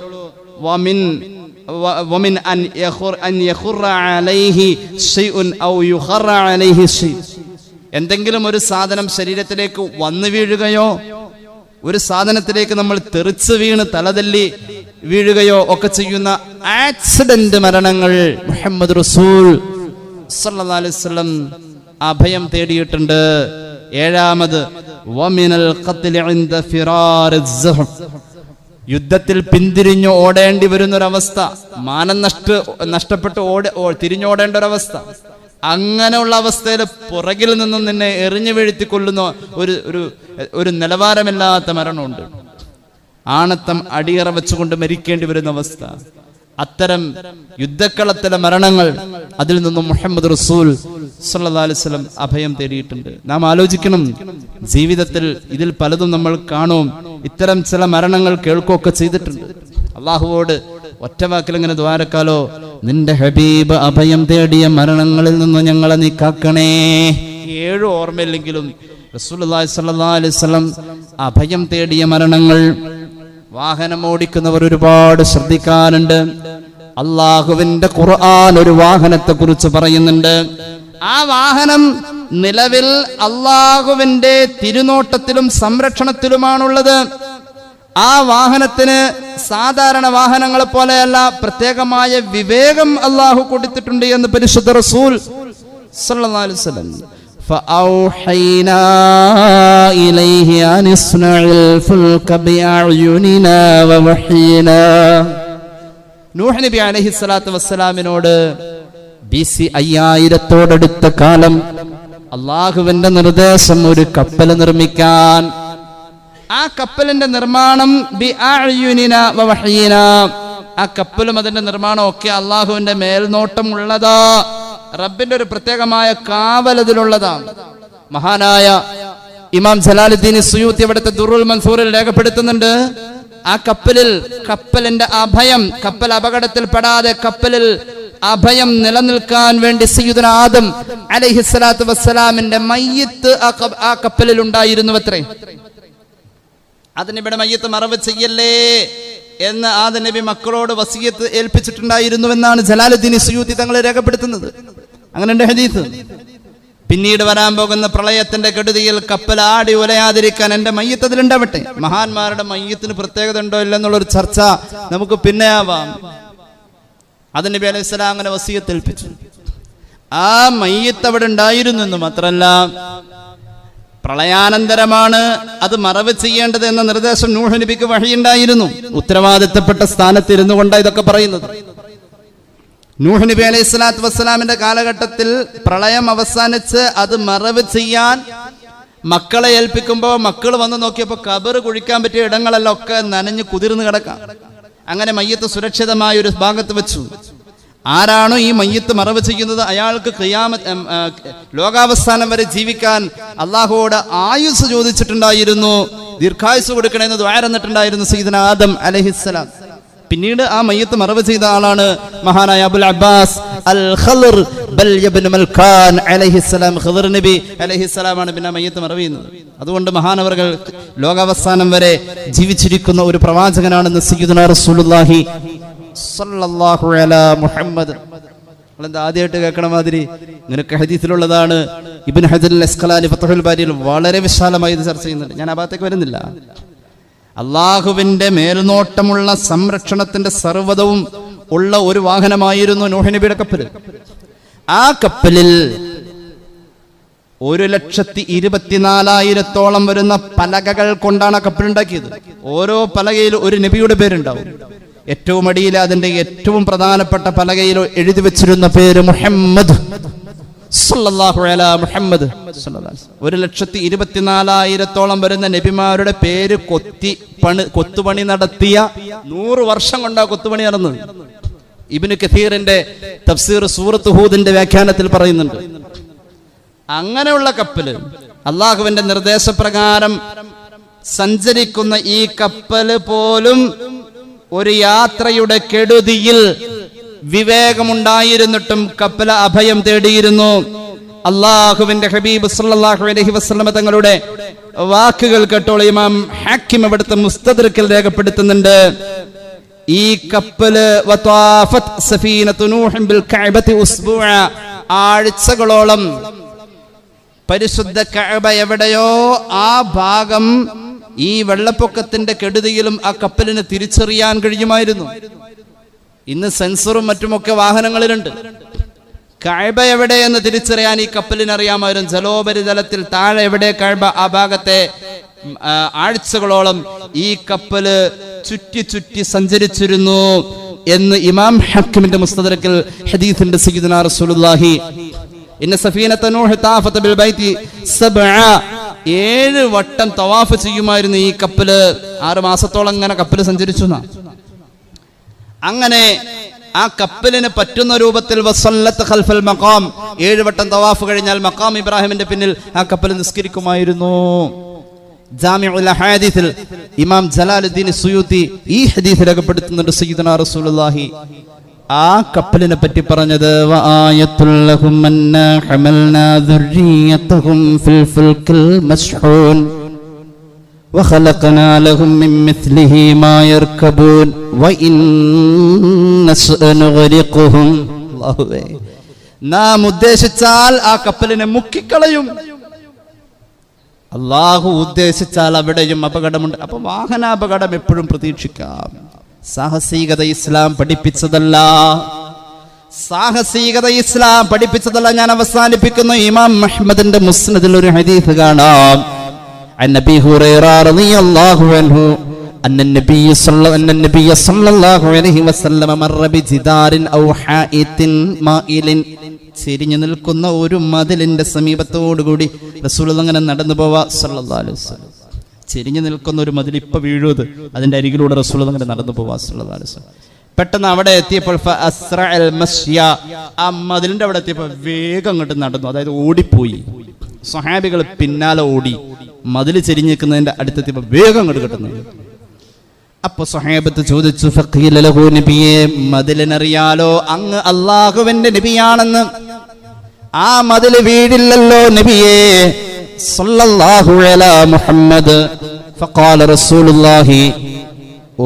വമിൻ അൻ യഖുറ അലൈഹി ശൈഉൻ ഔ യുഖറ അലൈഹി ശൈ, എന്തെങ്കിലും ഒരു സാധനം ശരീരത്തിലേക്ക് വന്നു വീഴുകയോ, ഒരു സാധനത്തിലേക്ക് നമ്മൾ തെറിച്ച് വീണ് തലതല്ലി വീഴുകയോ ഒക്കെ ചെയ്യുന്ന ആക്സിഡന്റ് മരണങ്ങൾ മുഹമ്മദ് റസൂൽ സല്ലല്ലാഹു അലൈഹി വസല്ലം അഭയം തേടിയിട്ടുണ്ട്. 7ാമത് വമിനൽ ഖത്ലി ഇൻദ ഫിറാറിസ്, യുദ്ധത്തിൽ പിന്തിരിഞ്ഞു ഓടേണ്ടി വരുന്നൊരവസ്ഥ, മാനം നഷ്ടപ്പെട്ട് തിരിഞ്ഞോടേണ്ട ഒരവസ്ഥ. അങ്ങനെയുള്ള അവസ്ഥയിൽ പുറകിൽ നിന്നും നിന്നെ എറിഞ്ഞു വീഴ്ത്തിക്കൊള്ളുന്ന ഒരു നിലവാരമില്ലാത്ത മരണമുണ്ട്. ആണത്തം അടിയറ വെച്ചുകൊണ്ട് മരിക്കേണ്ടി വരുന്ന അവസ്ഥ. അത്തരം യുദ്ധക്കളത്തിലെ മരണങ്ങൾ, അതിൽ നിന്നും മുഹമ്മദ് റസൂൽ സല്ലല്ലാഹു അലൈഹി വസല്ലം അഭയം തേടിയിട്ടുണ്ട്. നാം ആലോചിക്കണം, ജീവിതത്തിൽ ഇതിൽ പലതും നമ്മൾ കാണും, ഇത്തരം ചില മരണങ്ങൾ കേൾക്കുകയൊക്കെ ചെയ്തിട്ടുണ്ട്. അള്ളാഹുവോട് ഒറ്റവാക്കിൽ ഇങ്ങനെ ദ്വാരക്കാലോ, നിന്റെ ഹബീബ് അഭയം തേടിയ മരണങ്ങളിൽ നിന്ന് ഞങ്ങളെ നീ കാക്കണേ. 7 ഓർമ്മയില്ലെങ്കിലും റസൂലുള്ളാഹി സ്വല്ലല്ലാഹു അലൈഹി വസല്ലം അഭയം തേടിയ മരണങ്ങൾ. വാഹനം ഓടിക്കുന്നവർ ഒരുപാട് ശ്രദ്ധിക്കാനുണ്ട്. അള്ളാഹുവിന്റെ ഖുർആൻ ഒരു വാഹനത്തെ കുറിച്ച് പറയുന്നുണ്ട്. ആ വാഹനം നിലവിൽ അള്ളാഹുവിന്റെ തിരുനോട്ടത്തിലും സംരക്ഷണത്തിലുമാണുള്ളത്. ആ വാഹനത്തിന് സാധാരണ വാഹനങ്ങളെ പോലെയല്ല, പ്രത്യേകമായ വിവേകം അള്ളാഹു കൊടുത്തിട്ടുണ്ട് എന്ന് പരിശുദ്ധ റസൂൽ സല്ലല്ലാഹു അലൈഹി വസല്ലം. فأوحينا إليه أن اصنع الفلك بأعيننا ووحينا. നൂഹ് നബി അലൈഹി സ്വലാത്തു വസ്സലാമിനോട് BC 5000 കാലം അള്ളാഹുവിന്റെ നിർദ്ദേശം ഒരു കപ്പൽ നിർമ്മിക്കാൻ. ആ കപ്പലിന്റെ നിർമ്മാണം ബിഅഅ്യുനിനാ വവഹീനാ, ആ കപ്പലും അതിന്റെ നിർമ്മാണവും ഒക്കെ അള്ളാഹുവിന്റെ മേൽനോട്ടം ഉള്ളതാ. റബ്ബിന്റെ ഒരു പ്രത്യേകമായ കാവൽ അതിലുള്ളതാണ്. മഹാനായ ഇമാം ജലാലുദ്ദീൻ സുയൂത്തി അവിടുത്തെ ദുറുൽ മൻസൂറിൽ രേഖപ്പെടുത്തുന്നുണ്ട്, ആ കപ്പലിന്റെ അഭയം, കപ്പൽ അപകടത്തിൽപ്പെടാതെ കപ്പലിൽ അഭയം നിലനിൽക്കാൻ വേണ്ടി സയ്യിദുനാ ആദം അലൈഹിസ്സലാത്തു വസ്സലാമിന്റെ മയ്യിത്ത് ആ കപ്പലിൽ ഉണ്ടായിരുന്നു അത്രേ. അതിനിവിടെ മയ്യിത്ത് മറവ് ചെയ്യല്ലേ എന്ന് ആദം നബി മക്കളോട് വസിയത്ത് ഏൽപ്പിച്ചിട്ടുണ്ടായിരുന്നുവെന്നാണ് ജലാലുദ്ദീൻ സുയൂത്തി തങ്ങളെ രേഖപ്പെടുത്തുന്നത്. അങ്ങനെ ഉണ്ട് ഹദീസ്. പിന്നീട് വരാൻ പോകുന്ന പ്രളയത്തിന്റെ കെടുതിയിൽ കപ്പൽ ആടി ഉലയാതിരിക്കാൻ എന്റെ മയ്യത്ത് അതിലുണ്ടാവട്ടെ. മഹാന്മാരുടെ മയ്യത്തിന് പ്രത്യേകത ഉണ്ടോ ഇല്ലെന്നുള്ളൊരു ചർച്ച നമുക്ക് പിന്നെ ആവാം. അത് നബി അലൈഹി സ്വലാം അങ്ങനെ വസിയത്ത് ഏൽപ്പിച്ചു. ആ മയ്യത്ത് അവിടെ ഉണ്ടായിരുന്നു എന്ന് മാത്രമല്ല, പ്രളയാനന്തരമാണ് അത് മറവ് ചെയ്യേണ്ടത് എന്ന നിർദ്ദേശം നൂഹ് നബിക്ക് വഹിയുണ്ടായിരുന്നു. ഉത്തരവാദിത്തപ്പെട്ട സ്ഥാനത്തിരുന്നു കൊണ്ടാണ് ഇതൊക്കെ പറയുന്നത്. നൂഹ് നബി അലൈഹി സ്വലാത്തു വസ്സലാമിന്റെ കാലഘട്ടത്തിൽ പ്രളയം അവസാനിച്ച് അത് മറവ് ചെയ്യാൻ മക്കളെ ഏൽപ്പിക്കുമ്പോൾ മക്കൾ വന്ന് നോക്കിയപ്പോൾ ഖബർ കുഴിക്കാൻ പറ്റിയ ഇടങ്ങളെല്ലാം ഒക്കെ നനഞ്ഞ് കുതിർന്ന് കിടക്കാം. അങ്ങനെ മയ്യത്ത് സുരക്ഷിതമായ ഒരു ഭാഗത്ത് വെച്ചു. ആരാണോ ഈ മയ്യത്ത് മറവ് ചെയ്യുന്നത് അയാൾക്ക് ലോകാവസാനം വരെ ജീവിക്കാൻ അള്ളാഹുവോട് ആയുസ് ചോദിച്ചിട്ടുണ്ടായിരുന്നു, ദീർഘായുസ് കൊടുക്കണമെന്ന് ദുആ എന്നിട്ടുണ്ടായിരുന്നു സയ്യിദുനാ ആദം അലൈഹിസ്സലാം. പിന്നീട് ആ മയ്യത്ത് മറവ് ചെയ്ത ആളാണ് മഹാനായ അബുൽ അബ്ബാസ് അൽ ഖളർ ബൽ ഇബ്നു മൽകാൻ അലൈഹിസ്സലാം. ഖളർ നബി അലൈഹിസ്സലാമാണ് പിന്നെ മയ്യത്ത് മറവ് ചെയ്യുന്നത്. അതുകൊണ്ട് മഹാനവറുകൾ ലോകാവസാനം വരെ ജീവിച്ചിരിക്കുന്ന ഒരു പ്രവാചകനാണെന്ന് സയ്യിദുനാ റസൂലുള്ളാഹി സല്ലല്ലാഹു അലാ മുഹമ്മദ്. നമ്മളെന്താ ആദ്യമായിട്ട് കേൾക്കണ മാതിരി ഇങ്ങനെയൊക്കെ ഹദീസിലുള്ളതാണ്. ഇബ്നു ഹജർ അൽ അസ്ഖലാനി ഫത്ഹുൽ ബാരിയിൽ വളരെ വിശാലമായി ഇത് ചർച്ച ചെയ്യുന്നുണ്ട്. ഞാൻ ആ ഭാഗത്തേക്ക് വരുന്നില്ല. അള്ളാഹുവിന്റെ മേൽനോട്ടമുള്ള സംരക്ഷണത്തിന്റെ സർവ്വതവും ഉള്ള ഒരു വാഹനമായിരുന്നു നൂഹ് നബിയുടെ കപ്പൽ. ആ കപ്പലിൽ 1,24,000 വരുന്ന പലകകൾ കൊണ്ടാണ് ആ കപ്പൽ ഉണ്ടാക്കിയത്. ഓരോ പലകയിൽ ഒരു നബിയുടെ പേരുണ്ടാവും. ഏറ്റവും അടിയിൽ അതിന്റെ ഏറ്റവും പ്രധാനപ്പെട്ട പലകയിൽ എഴുതി വെച്ചിരുന്ന പേര് മുഹമ്മദ് സല്ലല്ലാഹു അലാ മുഹമ്മദ്. 1,24,000 വരുന്ന നബിമാരുടെ പേര് കൊത്തുപണി നടത്തിയ 100 വർഷം കൊണ്ടാ കൊത്തുപണി നടന്നത്. ഇബ്നു കഥീറിന്റെ തഫ്സീർ സൂറത്ത് ഹൂദിന്റെ വ്യാഖ്യാനത്തിൽ പറയുന്നുണ്ട്. അങ്ങനെയുള്ള കപ്പല് അള്ളാഹുവിന്റെ നിർദ്ദേശപ്രകാരം സഞ്ചരിക്കുന്ന ഈ കപ്പല് പോലും ഒരു യാത്രയുടെ കെടുതിയിൽ വിവേകമുണ്ടായിരുന്നിട്ടും കപ്പൽ അഭയം തേടിയിരുന്നു. അള്ളാഹുവിന്റെ ഹബീബ് സല്ലല്ലാഹു അലൈഹി വസല്ലം തങ്ങളുടെ വാക്കുകൾ കേട്ടോളൂ. ഇമാം ഹാക്കിം അവിടുത്തെ മുസ്തദ്രക്കിൽ രേഖപ്പെടുത്തുന്നുണ്ട്, ഈ കപ്പല് വതാഫത് സഫീനതു നൂഹ് ബിൽ കഅബതി ഉസ്ബുഅ, ആഴ്ചകളോളം പരിശുദ്ധ കഅബ എവിടെയോ ആ ഭാഗം ഈ വെള്ളപ്പൊക്കത്തിന്റെ കെടുതിയിലും ആ കപ്പലിന് തിരിച്ചറിയാൻ കഴിയുമായിരുന്നു. ഇന്ന് സെൻസറും മറ്റുമൊക്കെ വാഹനങ്ങളിലുണ്ട്. കഅബ എവിടെയെന്ന് തിരിച്ചറിയാൻ ഈ കപ്പലിന് അറിയാമായിരുന്നു. ജലോപരിതലത്തിൽ താഴെ എവിടെ കഅബ, ആ ഭാഗത്തെ ആഴ്ചകളോളം ഈ കപ്പല് ചുറ്റി ചുറ്റി സഞ്ചരിച്ചിരുന്നു എന്ന് ഇമാം ഹക്കിമിന്റെ മുസ്തദറക്കിൽ ഹദീസിന്റെ സയ്യിദുനാ റസൂലുള്ളാഹി ഇന്ന സഫീനത നൂഹ് താഫത ബിൽ ബൈതി 7 വട്ടം തവാഫ് ചെയ്യുമായിരുന്നു ഈ കപ്പല്. 6 മാസത്തോളം അങ്ങനെ കപ്പല് സഞ്ചരിച്ചു. അങ്ങനെ ആ കപ്പലിന് പറ്റുന്ന രൂപത്തിൽ വസല്ലത്ത് ഖൽഫൽ മഖാം, 7 വട്ടം തവാഫ് കഴിഞ്ഞാൽ മഖാം ഇബ്രാഹിമിന്റെ പിന്നിൽ ആ കപ്പൽ നിസ്കരിക്കുമായിരുന്നു. ജാമിഉൽ അഹാദീസിൽ ഇമാം ജലാലുദ്ദീൻ സുയൂത്തി ഈ ഹദീസ് രേഖപ്പെടുത്തുന്നുണ്ട്. സയ്യിദുനാ റസൂലുള്ളാഹി ആ കപ്പലിനെ പറ്റി പറഞ്ഞത് വആയത്തുൽ ലഹും അന്നാ ഹമൽനാ ദുർരിയതഹും ഫിൽ ഫുൽകിൽ മശ്ഹൂൻ وخلقنا لهم من مثله ما يركبون وإن نشأ نغرقهم. അല്ലാഹുവേ, നാം ഉദ്ദേശിച്ചാൽ ആ കപ്പലിനെ മുക്കിക്കളയും. അല്ലാഹു ഉദ്ദേശിച്ചാൽ അവിടെയും അപകടമുണ്ട്. അപ്പൊ വാഹനാപകടം എപ്പോഴും പ്രതീക്ഷിക്കാം. സാഹസികത ഇസ്ലാം പഠിപ്പിച്ചതല്ല. ഞാൻ അവസാനിപ്പിക്കുന്നു. ഇമാം അഹ്മദിന്റെ മുസ്നദിൽ ഒരു ഹദീസ് കാണാം. عن أبي هريرة رضي الله عنه أن النبي صلى الله عليه وسلم مر بجدار أو حائط مائل. ചെരിഞ്ഞു നിൽക്കുന്ന ഒരു മതിലിന്റെ സമീപത്തോടുകൂടി റസൂലുള്ളാഹി അങ്ങനെ നടന്നു പോവാ സല്ലല്ലാഹു അലൈഹി വസല്ലം. ചെരിഞ്ഞു നിൽക്കുന്ന ഒരു മതിൽ ഇപ്പൊ വീഴുന്നത്, അതിന്റെ അരികിലൂടെ റസൂലുള്ളാഹി അങ്ങനെ നടന്നു പോവാ സല്ലല്ലാഹു അലൈഹി വസല്ലം. പെട്ടെന്ന് അവിടെ എത്തിയപ്പോൾ ആ മതിലിന്റെ അവിടെ എത്തിയപ്പോൾ വേഗം അങ്ങോട്ട് നടന്നു, അതായത് ഓടിപ്പോയി. സ്വഹാബികൾ പിന്നാലെ ഓടി. മതിൽ ചെരിഞ്ഞു നിൽക്കുന്നതിന്റെ അടുത്തെത്തിയപ്പോൾ വേഗം അങ്ങോട്ട് കിട്ടുന്നു. അപ്പൊ സ്വഹാബത്ത് ചോദിച്ചു, ഫഖീല ലഹു നബിയേ, മതിലിനറിയാലോ അങ്ങ് അല്ലാഹുവിന്റെ നബിയാണെന്ന്. ആ മതിൽ വീഴില്ലല്ലോ നബിയേ സല്ലല്ലാഹു അലാ മുഹമ്മദ്. ഫഖാല റസൂലുള്ളാഹി,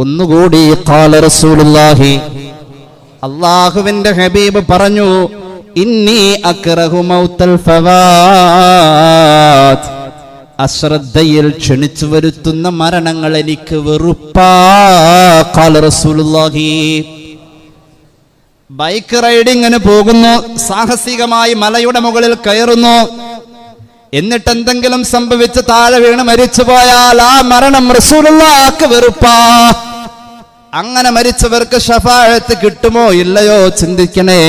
ഒന്നുകൂടി ഖാല റസൂലുള്ളാഹി, അല്ലാഹുവിന്റെ ഹബീബ് പറഞ്ഞു, ഇന്നി അക്റഹു മൗതൽ ഫവാത്, അശ്രദ്ധയിൽ ക്ഷണിച്ചു വരുത്തുന്ന മരണങ്ങൾ എനിക്ക് വെറുപ്പാ. ഖാല റസൂലുള്ളാഹി. ബൈക്ക് റൈഡിങ്ങിന് പോകുന്നു, സാഹസികമായി മലയുടെ മുകളിൽ കയറുന്നു, എന്നിട്ട് എന്തെങ്കിലും സംഭവിച്ച് താഴെ വീണ് മരിച്ചു പോയാൽ ആ മരണം റസൂലുള്ളാഹിക്ക് വെറുപ്പാ. അങ്ങനെ മരിച്ചവർക്ക് ശഫാഅത്ത് കിട്ടുമോ ഇല്ലയോ ചിന്തിക്കണേ.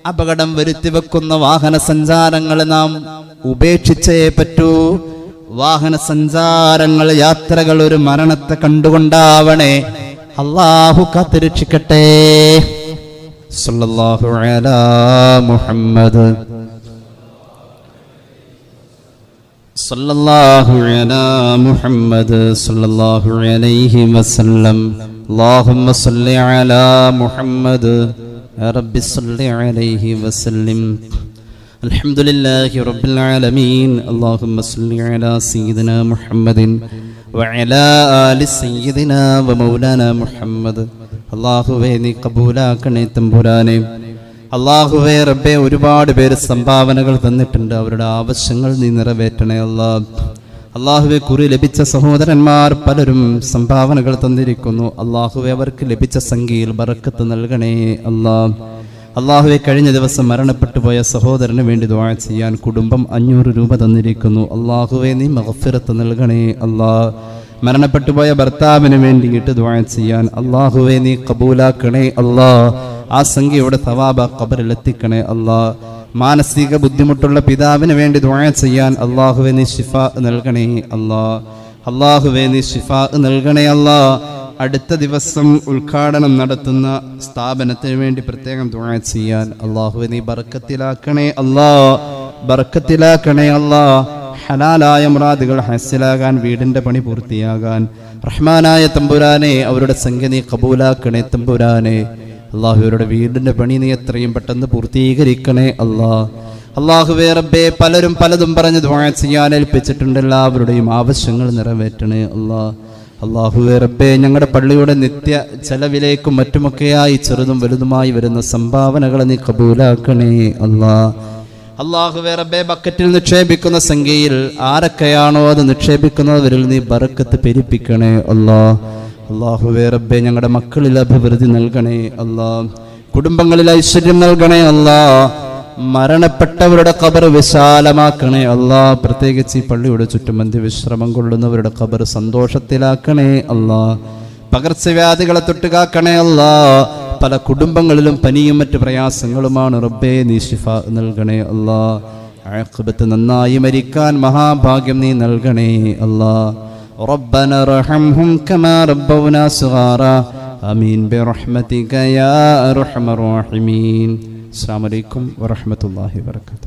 അപകടം വരുത്തി വെക്കുന്ന വാഹന സഞ്ചാരങ്ങൾ നാം ഉപേക്ഷിച്ചേ പറ്റൂ. വാഹന സഞ്ചാരങ്ങൾ, യാത്രകൾ ഒരു മരണത്തെ കണ്ടുകൊണ്ടാവണേ. അല്ലാഹു കാത്തുരക്ഷിക്കട്ടെ. സല്ലല്ലാഹു അലാ മുഹമ്മദ് സല്ലല്ലാഹു അലാ മുഹമ്മദ് സല്ലല്ലാഹു അലൈഹി വസല്ലം. അല്ലാഹുമ്മ സല്ലി അലാ മുഹമ്മദ് യാ റബ്ബി സല്ലി അലൈഹി വസല്ലം. അൽഹംദുലില്ലാഹി റബ്ബിൽ ആലമീൻ. അല്ലാഹുമ്മ സല്ലി അലാ സയ്യിദിനാ മുഹമ്മദിൻ വഅലാ ആലി സയ്യിദിനാ വമൗലാനാ മുഹമ്മദ്. അല്ലാഹുവേ നീ കബൂലാക്കണേ തമ്പുരാനെ. അല്ലാഹുവേ റബ്ബേ, ഒരുപാട് പേര് സംഭാവനകൾ തന്നിട്ടുണ്ട്, അവരുടെ ആവശ്യങ്ങൾ നീ നിറവേറ്റണേ അല്ലാഹ്. അല്ലാഹുവേ, കുറി ലഭിച്ച സഹോദരന്മാർ പലരും സംഭാവനകൾ തന്നിരിക്കുന്നു. അല്ലാഹുവേ, അവർക്ക് ലഭിച്ച സംഖ്യയിൽ ബറക്കത്ത് നൽകണേ അല്ലാഹ്. അല്ലാഹുവേ, കഴിഞ്ഞ ദിവസം മരണപ്പെട്ടു പോയ സഹോദരന് വേണ്ടി ദുആ ചെയ്യാൻ കുടുംബം 500 രൂപ തന്നിരിക്കുന്നു. അല്ലാഹുവേ, നീ മഗ്ഫിറത്ത് നൽകണേ അല്ലാഹ്. മരണപ്പെട്ടുപോയ ഭർത്താവിന് വേണ്ടിയിട്ട് ദുആ ചെയ്യാൻ അല്ലാഹുവേ നീ കബൂലാക്കണേ അല്ലാഹ്. ആ സംഖ്യയുടെ സവാബ് ഖബറിൽ എത്തിക്കണേ അല്ലാഹ്. മാനസിക ബുദ്ധിമുട്ടുള്ള പിതാവിന് വേണ്ടി ദുആ ചെയ്യാൻ അല്ലാഹുവേ നീ ശിഫാ നൽകണേ അല്ലാഹ്. അല്ലാഹുവേ നീ ശിഫാ നൽകണേ അല്ലാഹ്. അടുത്ത ദിവസം ഉദ്ഘാടനം നടത്തുന്ന സ്ഥാപനത്തിന് വേണ്ടി പ്രത്യേകം ദുആ ചെയ്യാൻ അല്ലാഹുവേ നീ ബർക്കത്തിലാക്കണേ അല്ലാഹ്. ബർക്കത്തിലാക്കണേ അല്ലാഹ്. ഹലാലായ മുറാദുകൾ ഹാസിലാകാൻ, വീടിന്റെ പണി പൂർത്തിയാകാൻ റഹ്മാനായ തമ്പുരാനെ അവരുടെ സംഖ്യ നീ കബൂലാക്കണേ തമ്പുരാനെ. അല്ലാഹുവരുടെ വീടിന്റെ പണി നീ എത്രയും പെട്ടെന്ന് പൂർത്തീകരിക്കണേ അല്ലാഹ്. അല്ലാഹുവേ റബ്ബേ, പലരും പലതും പറഞ്ഞ് ദുആ ചെയ്യാൻ ഏൽപ്പിച്ചിട്ടുണ്ട്. എല്ലാവരുടെയും ആവശ്യങ്ങൾ നിറവേറ്റണേ അല്ലാഹ്. അല്ലാഹുവേ റബ്ബേ, ഞങ്ങളുടെ പള്ളിയുടെ നിത്യ ചെലവിലേക്കും മറ്റുമൊക്കെയായി ചെറുതും വലുതുമായി വരുന്ന സംഭാവനകളെ നീ കബൂലാക്കണേ അല്ലാഹ്. അല്ലാഹുവേ റബ്ബേ, ബക്കറ്റിൽ നിക്ഷേപിക്കുന്ന സംഖ്യയിൽ ആരൊക്കെയാണോ അത് നിക്ഷേപിക്കുന്നവരിൽ നീ ബറക്കത്ത് പെരുപ്പിക്കണേ അല്ലാഹ്. അല്ലാഹുവേ റബ്ബേ, ഞങ്ങളുടെ മക്കളിൽ അഭിവൃദ്ധി നൽകണേ അല്ലാഹ്. കുടുംബങ്ങളിൽ ഐശ്വര്യം നൽകണേ അല്ലാഹ്. മരണപ്പെട്ടവരുടെ ഖബർ വിശാലമാക്കണേ അല്ലാഹ്. പ്രത്യേകിച്ച് ഈ പള്ളിയുടെ ചുറ്റും അന്ത്യവിശ്രമം കൊള്ളുന്നവരുടെ ഖബർ സന്തോഷത്തിലാക്കണേ അല്ലാഹ്. പകർച്ചവ്യാധികളെ തൊട്ടുകാക്കണേ അല്ലാഹ്. പല കുടുംബങ്ങളിലും പനിയും മറ്റു പ്രയാസങ്ങളുമാണ് റബ്ബേ, നീ ശിഫാ നൽകണേ അല്ലാഹ്. ആഖിബത്ത് നന്നായി മരിക്കാൻ മഹാഭാഗ്യം നീ നൽകണേ അല്ലാഹ്. റബ്ബന റഹംഹും കമാ റബ്ബൗനാ സഗാറാ. ആമീൻ ബിറഹ്മതിക യാ അർഹമർ റഹീമീൻ. അസ്സലാമു അലൈക്കും വറഹ്മത്തുള്ളാഹി വബറകാതുഹു.